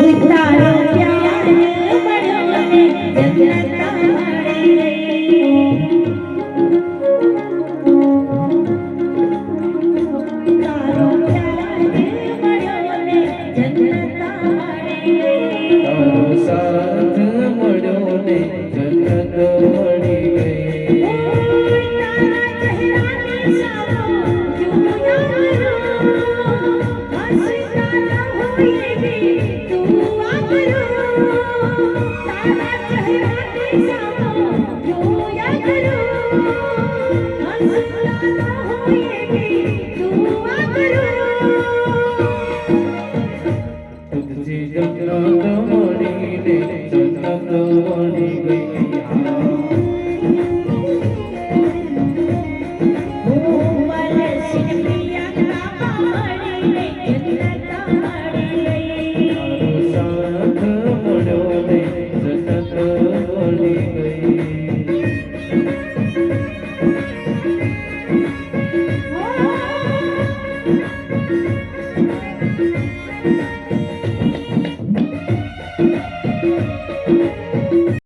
તારો પ્યાર મળ્યો ને જન્નત મળી ગઈ તારો પ્યાર મળ્યો ને જન્નત મળી ગઈ તારો સાથ મળ્યો ને જન્નત મળી ગઈ તારા ચહેરાની સામો જોયા કરો હસતા હોઈએ भी दुआ करो तुझे जन्नत मળી ને જન્નત મળી ગઈ